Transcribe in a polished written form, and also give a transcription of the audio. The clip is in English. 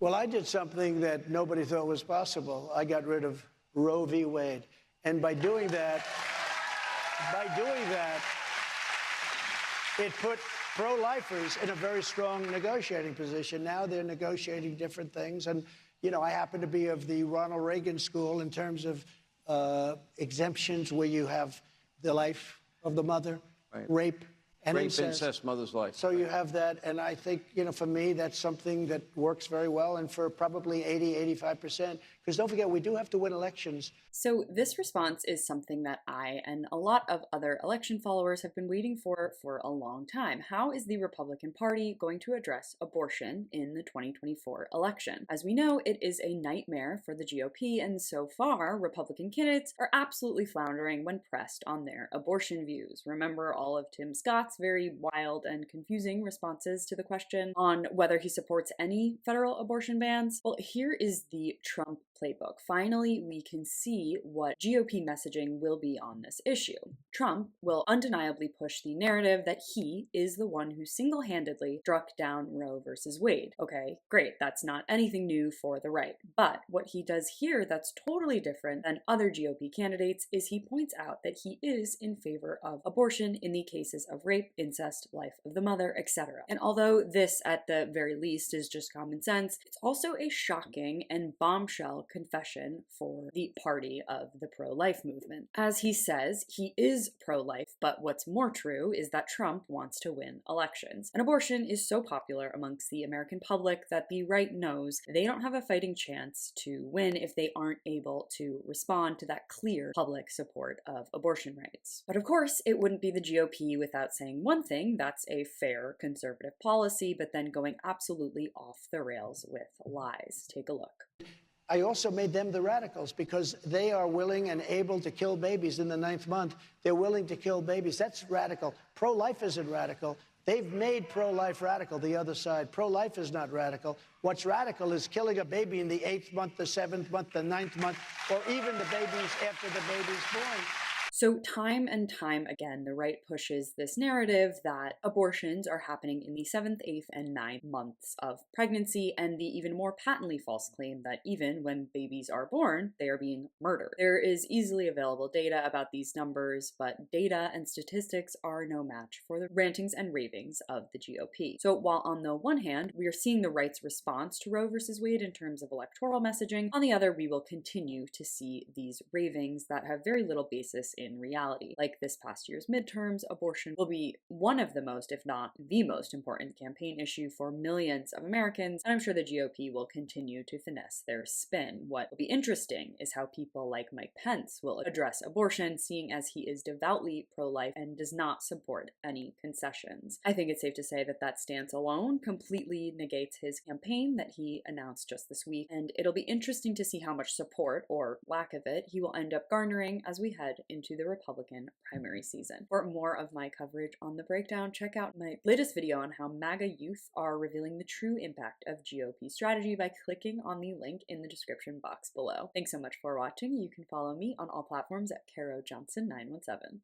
Well, I did something that nobody thought was possible. I got rid of Roe v. Wade. And by doing that, it put pro-lifers in a very strong negotiating position. Now they're negotiating different things. And, you know, I happen to be of the Ronald Reagan school in terms of exemptions where you have the life of the mother, right. rape, and incest, mother's life. So you have that, and I think, you know, for me, that's something that works very well, and for probably 80–85%, because don't forget, we do have to win elections. So this response is something that I and a lot of other election followers have been waiting for a long time. How is the Republican Party going to address abortion in the 2024 election? As we know, it is a nightmare for the GOP, and so far, Republican candidates are absolutely floundering when pressed on their abortion views. Remember all of Tim Scott's very wild and confusing responses to the question on whether he supports any federal abortion bans? Well, here is the Trump playbook. Finally, we can see what GOP messaging will be on this issue. Trump will undeniably push the narrative that he is the one who single-handedly struck down Roe versus Wade. Okay, great, that's not anything new for the right. But what he does here that's totally different than other GOP candidates is he points out that he is in favor of abortion in the cases of rape, incest, life of the mother, etc. And although this, at the very least, is just common sense, it's also a shocking and bombshell confession for the party of the pro-life movement. As he says, he is pro-life, but what's more true is that Trump wants to win elections. And abortion is so popular amongst the American public that the right knows they don't have a fighting chance to win if they aren't able to respond to that clear public support of abortion rights. But of course, it wouldn't be the GOP without saying one thing, that's a fair conservative policy, but then going absolutely off the rails with lies. Take a look. I also made them the radicals because they are willing and able to kill babies in the 9th month. They're willing to kill babies. That's radical. Pro-life isn't radical. They've made pro-life radical, the other side. Pro-life is not radical. What's radical is killing a baby in the 8th month, the 7th month, the 9th month, or even the babies after the baby's born. So time and time again, the right pushes this narrative that abortions are happening in the 7th, 8th, and 9th months of pregnancy, and the even more patently false claim that even when babies are born, they are being murdered. There is easily available data about these numbers, but data and statistics are no match for the rantings and ravings of the GOP. So while on the one hand, we are seeing the right's response to Roe versus Wade in terms of electoral messaging, on the other, we will continue to see these ravings that have very little basis in reality. Like this past year's midterms, abortion will be one of the most, if not the most important campaign issue for millions of Americans, and I'm sure the GOP will continue to finesse their spin. What will be interesting is how people like Mike Pence will address abortion, seeing as he is devoutly pro-life and does not support any concessions. I think it's safe to say that that stance alone completely negates his campaign that he announced just this week, and it'll be interesting to see how much support, or lack of it, he will end up garnering as we head into the Republican primary season. For more of my coverage on The Breakdown, check out my latest video on how MAGA youth are revealing the true impact of GOP strategy by clicking on the link in the description box below. Thanks so much for watching. You can follow me on all platforms at Caro Johnson 917.